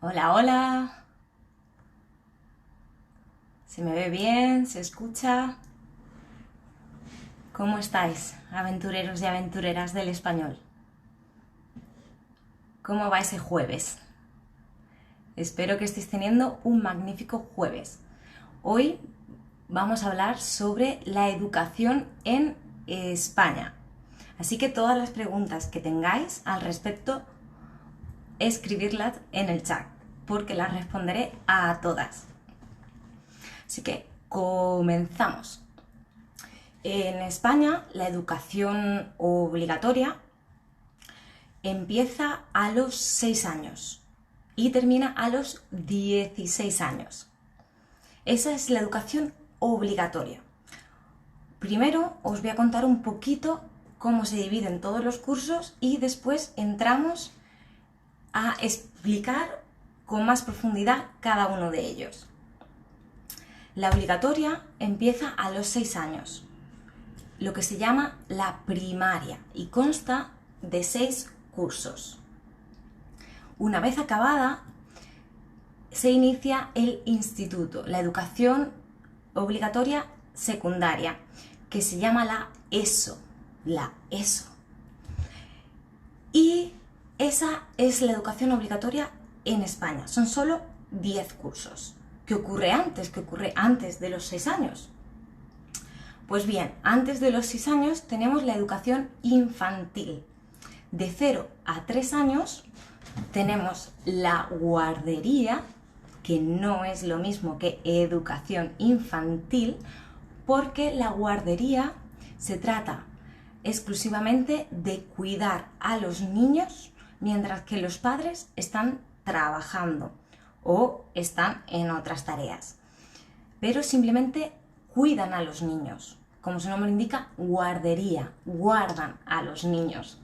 Hola, hola. ¿Se me ve bien? ¿Se escucha? ¿Cómo estáis, aventureros y aventureras del español? ¿Cómo va ese jueves? Espero que estéis teniendo un magnífico jueves. Hoy vamos a hablar sobre la educación en España. Así que todas las preguntas que tengáis al respecto, escribirlas en el chat, porque las responderé a todas. Así que comenzamos. En España, la educación obligatoria empieza a los 6 años y termina a los 16 años. Esa es la educación obligatoria. Primero os voy a contar un poquito cómo se dividen todos los cursos y después entramos a explicar con más profundidad cada uno de ellos. La obligatoria empieza a los 6 años, lo que se llama la primaria, y consta de 6 cursos. Una vez acabada, se inicia el instituto, la educación obligatoria secundaria, que se llama la ESO. Y esa es la educación obligatoria en España. Son solo 10 cursos. ¿Qué ocurre antes? ¿Qué ocurre antes de los 6 años? Pues bien, antes de los 6 años tenemos la educación infantil. De 0 a 3 años tenemos la guardería, que no es lo mismo que educación infantil, porque la guardería se trata exclusivamente de cuidar a los niños mientras que los padres están trabajando o están en otras tareas. Pero simplemente cuidan a los niños. Como su nombre indica, guardería, guardan a los niños.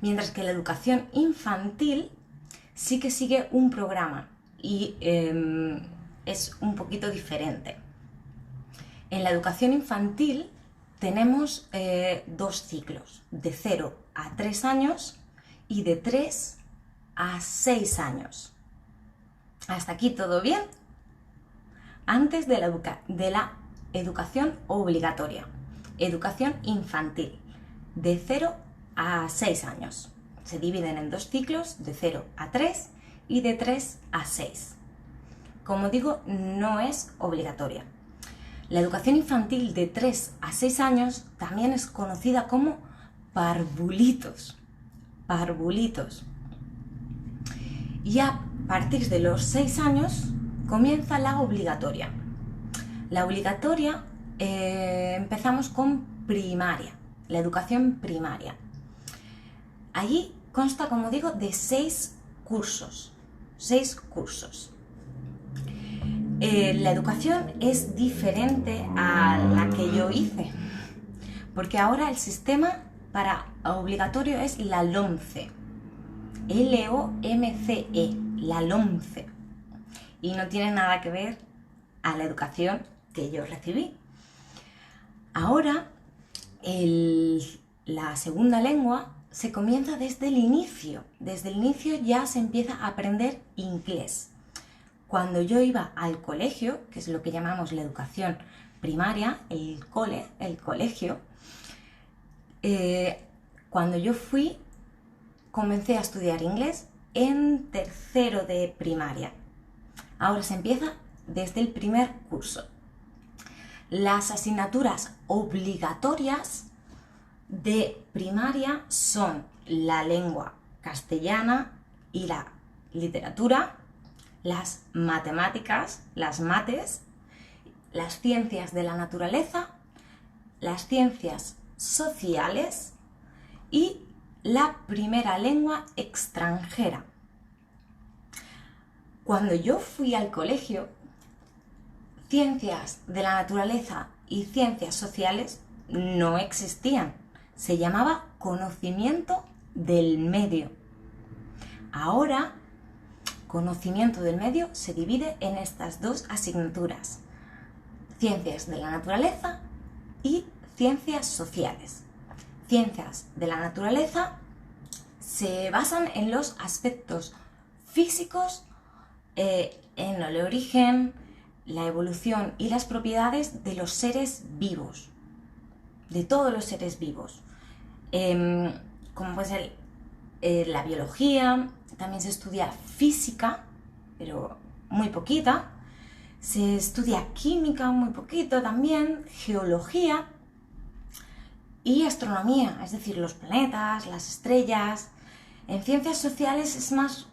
Mientras que la educación infantil sí que sigue un programa y es un poquito diferente. En la educación infantil tenemos 2 ciclos, de 0 a 3 años y de 3 a 6 años. ¿Hasta aquí todo bien? Antes de la educación obligatoria, educación infantil, de 0 a 6 años. Se dividen en 2 ciclos, de 0 a 3 y de 3 a 6. Como digo, no es obligatoria. La educación infantil de 3 a 6 años también es conocida como parvulitos. Y a partir de los 6 años comienza la obligatoria. La obligatoria empezamos con primaria, la educación primaria. Allí consta, como digo, de 6 cursos. La educación es diferente a la que yo hice, porque ahora el sistema para obligatorio es la LOMCE, LOMCE, la LOMCE, y no tiene nada que ver a la educación que yo recibí. Ahora, la segunda lengua se comienza desde el inicio. Desde el inicio ya se empieza a aprender inglés. Cuando yo iba al colegio, que es lo que llamamos la educación primaria, el colegio, cuando yo fui, comencé a estudiar inglés en tercero de primaria. Ahora se empieza desde el primer curso. Las asignaturas obligatorias de primaria son la lengua castellana y la literatura, las matemáticas, las mates, las ciencias de la naturaleza, las ciencias sociales y la primera lengua extranjera. Cuando yo fui al colegio, ciencias de la naturaleza y ciencias sociales no existían. Se llamaba conocimiento del medio. Ahora, conocimiento del medio se divide en estas 2 asignaturas: ciencias de la naturaleza y ciencias sociales. Ciencias de la naturaleza se basan en los aspectos físicos en el origen, la evolución y las propiedades de los seres vivos, de todos los seres vivos, como puede ser la biología. También se estudia física, pero muy poquita, se estudia química muy poquito también, geología y astronomía, es decir, los planetas, las estrellas. En ciencias sociales es más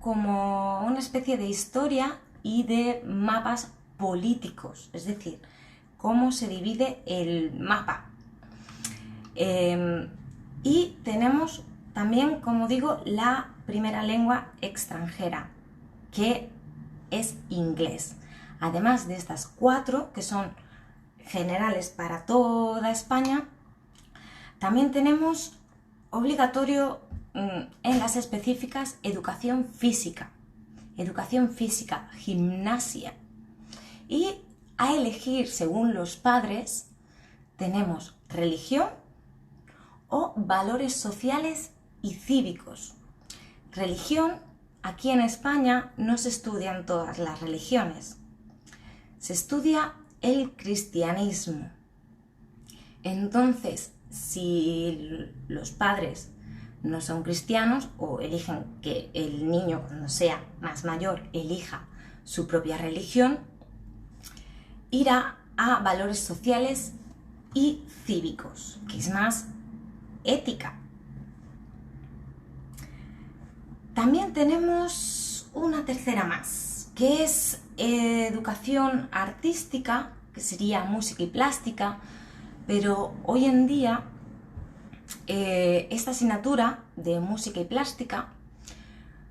como una especie de historia y de mapas políticos, es decir, cómo se divide el mapa. Y tenemos también, como digo, la primera lengua extranjera, que es inglés. Además de estas 4, que son generales para toda España, también tenemos obligatorio en las específicas educación física, gimnasia. Y a elegir según los padres tenemos religión o valores sociales y cívicos. Religión, aquí en España no se estudian todas las religiones, se estudia el cristianismo. Entonces, si los padres no son cristianos o eligen que el niño, cuando sea más mayor, elija su propia religión, irá a valores sociales y cívicos, que es más ética. También tenemos una tercera más, que es educación artística, que sería música y plástica, pero hoy en día esta asignatura de música y plástica,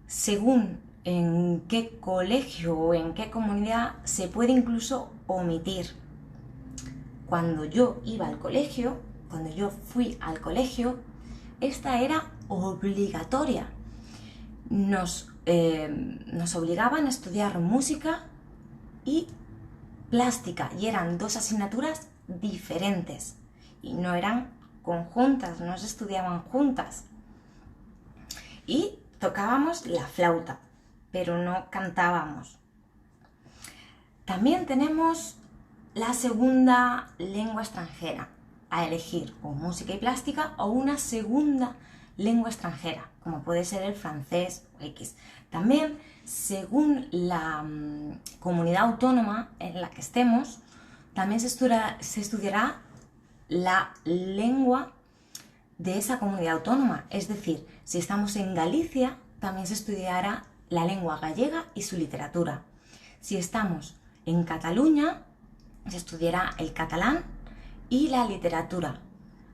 según en qué colegio o en qué comunidad, se puede incluso omitir. Cuando yo fui al colegio, esta era obligatoria. Nos obligaban a estudiar música y plástica, y eran 2 asignaturas diferentes y no eran conjuntas, no se estudiaban juntas. Y tocábamos la flauta, pero no cantábamos. También tenemos la segunda lengua extranjera a elegir, o música y plástica o una segunda lengua extranjera, como puede ser el francés o X. También, según la comunidad autónoma en la que estemos, también se estudiará la lengua de esa comunidad autónoma. Es decir, si estamos en Galicia, también se estudiará la lengua gallega y su literatura. Si estamos en Cataluña, se estudiará el catalán y la literatura.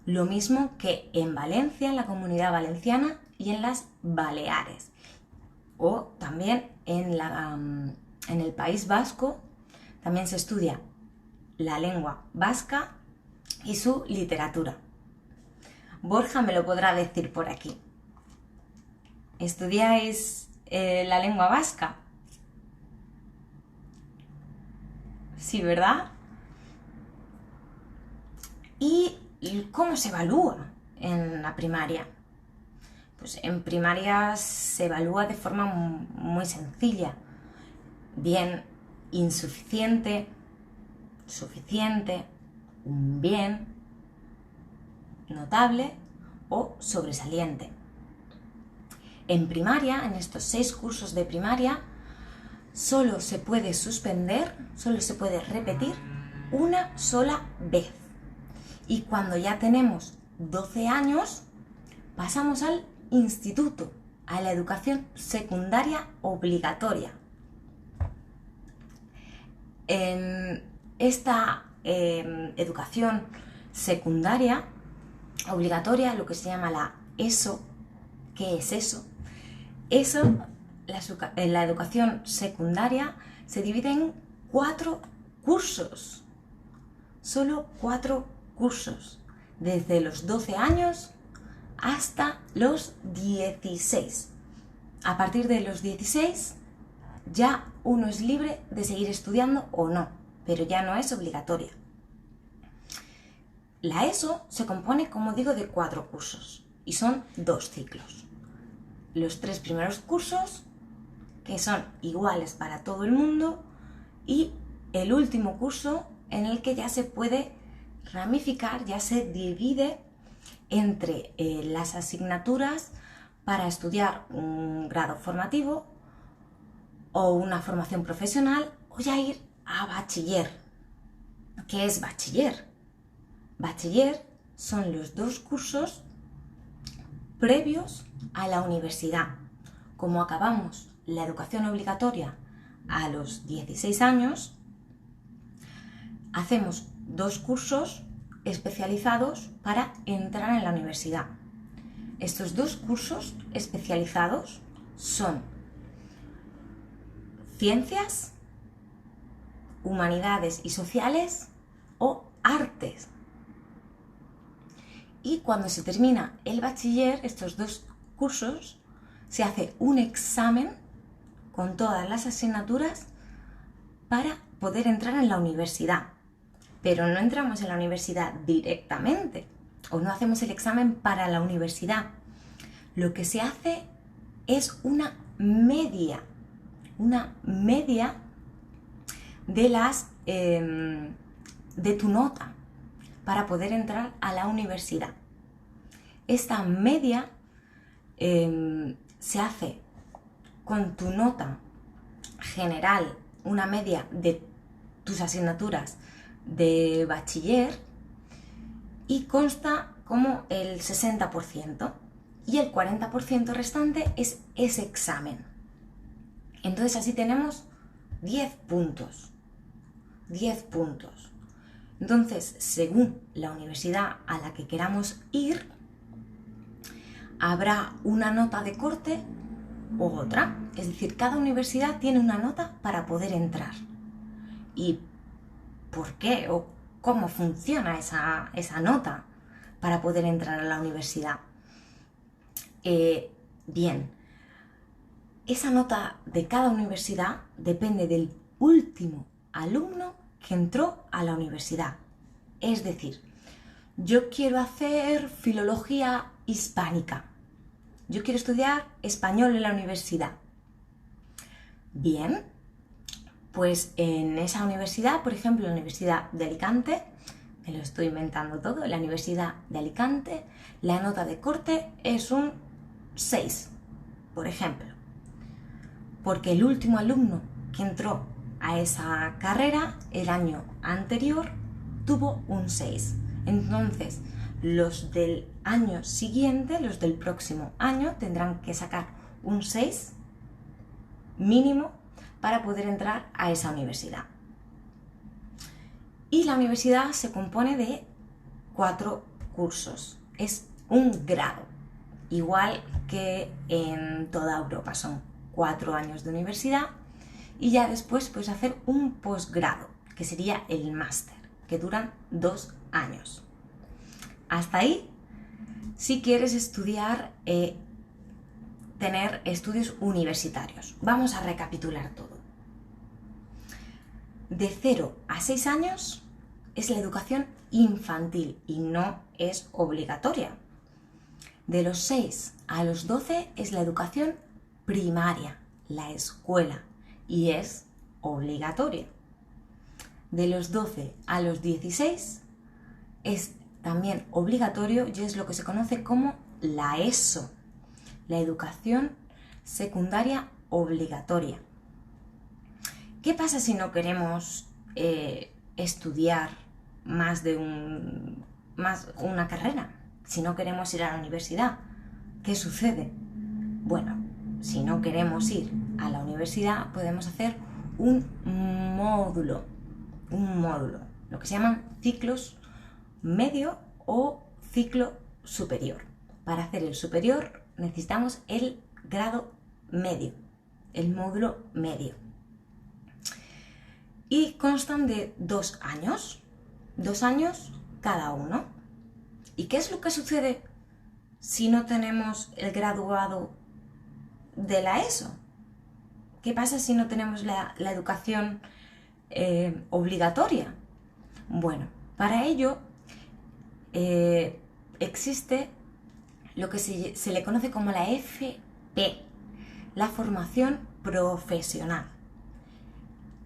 Lo mismo que en Valencia, en la Comunidad Valenciana y en las Baleares. O también en el País Vasco también se estudia la lengua vasca y su literatura. Borja me lo podrá decir por aquí. ¿Estudiáis la lengua vasca? Sí, ¿verdad? ¿Y cómo se evalúa en la primaria? Pues en primaria se evalúa de forma muy sencilla. Bien, insuficiente, suficiente, un bien, notable o sobresaliente. En primaria, en estos 6 cursos de primaria, solo se puede suspender, solo se puede repetir una sola vez. Y cuando ya tenemos 12 años, pasamos al instituto, a la educación secundaria obligatoria. En esta educación secundaria obligatoria, lo que se llama la ESO, ¿qué es eso? Eso, la educación secundaria se divide en 4 cursos, solo 4 cursos, desde los 12 años hasta los 16. A partir de los 16 ya uno es libre de seguir estudiando o no, pero ya no es obligatoria. La ESO se compone, como digo, de 4 cursos y son 2 ciclos. Los 3 primeros cursos que son iguales para todo el mundo, y el último curso en el que ya se puede ramificar, ya se divide entre las asignaturas para estudiar un grado formativo o una formación profesional, o ya ir a bachiller. ¿Qué es bachiller? Bachiller son los 2 cursos previos a la universidad. Como acabamos la educación obligatoria a los 16 años, hacemos 2 cursos especializados para entrar en la universidad. Estos 2 cursos especializados son ciencias, humanidades y sociales o artes. Y cuando se termina el bachiller, estos 2 cursos, se hace un examen con todas las asignaturas para poder entrar en la universidad. Pero no entramos en la universidad directamente, o no hacemos el examen para la universidad. Lo que se hace es una media de tu nota para poder entrar a la universidad. Esta media se hace con tu nota general, una media de tus asignaturas de bachiller, y consta como el 60%, y el 40% restante es ese examen. Entonces así tenemos 10 puntos. 10 puntos. Entonces, según la universidad a la que queramos ir, habrá una nota de corte u otra. Es decir, cada universidad tiene una nota para poder entrar. ¿Y por qué o cómo funciona esa nota para poder entrar a la universidad? Bien, esa nota de cada universidad depende del último alumno que entró a la universidad. Es decir, yo quiero hacer filología hispánica. Yo quiero estudiar español en la universidad. Bien, pues en esa universidad, por ejemplo, la Universidad de Alicante, me lo estoy inventando todo, en la Universidad de Alicante, la nota de corte es un 6, por ejemplo. Porque el último alumno que entró a esa carrera el año anterior tuvo un 6. Entonces, los del año siguiente, los del próximo año, tendrán que sacar un 6 mínimo para poder entrar a esa universidad. Y la universidad se compone de 4 cursos. Es un grado, igual que en toda Europa. Son 4 años de universidad, y ya después puedes hacer un posgrado, que sería el máster, que duran 2 años. Hasta ahí, si quieres estudiar, tener estudios universitarios. Vamos a recapitular todo. De 0 a 6 años es la educación infantil y no es obligatoria. De los 6 a los 12 es la educación primaria, la escuela, y es obligatoria. De los 12 a los 16 es también obligatorio y es lo que se conoce como la ESO, la educación secundaria obligatoria. ¿Qué pasa si no queremos estudiar más una carrera? Si no queremos ir a la universidad, ¿qué sucede? Bueno, si no queremos ir a la universidad, podemos hacer un módulo, lo que se llaman ciclos medio o ciclo superior. Para hacer el superior necesitamos el grado medio, el módulo medio. Y constan de 2 años, 2 años cada uno. ¿Y qué es lo que sucede si no tenemos el graduado de la ESO? ¿Qué pasa si no tenemos la educación obligatoria? Bueno, para ello existe lo que se le conoce como la FP, la formación profesional,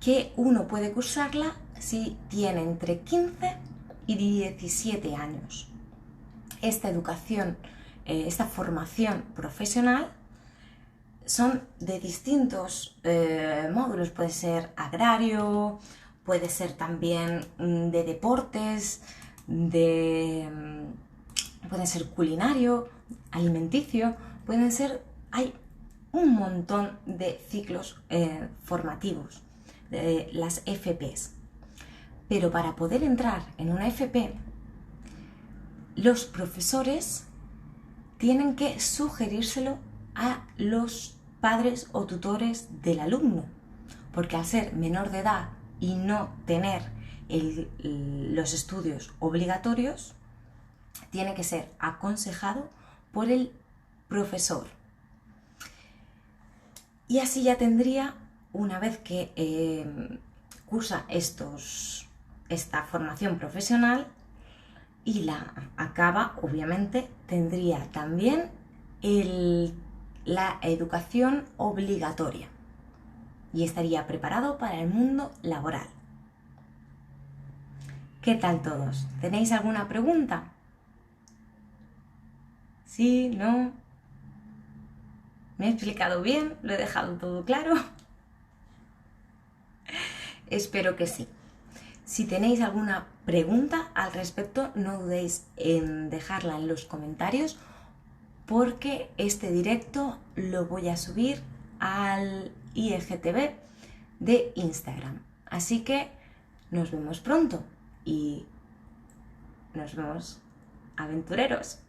que uno puede cursarla si tiene entre 15 y 17 años. Esta educación, esta formación profesional son de distintos módulos, puede ser agrario, puede ser también de deportes, puede ser culinario, alimenticio, hay un montón de ciclos formativos, de las FPs. Pero para poder entrar en una FP, los profesores tienen que sugerírselo a los padres o tutores del alumno, porque al ser menor de edad y no tener los estudios obligatorios, tiene que ser aconsejado por el profesor. Y así ya tendría, una vez que cursa esta formación profesional y la acaba, obviamente, tendría también la educación obligatoria y estaría preparado para el mundo laboral. ¿Qué tal todos? ¿Tenéis alguna pregunta? ¿Sí? ¿No? ¿Me he explicado bien? ¿Lo he dejado todo claro? Espero que sí. Si tenéis alguna pregunta al respecto, no dudéis en dejarla en los comentarios, porque este directo lo voy a subir al IGTV de Instagram. Así que nos vemos pronto y nos vemos, aventureros.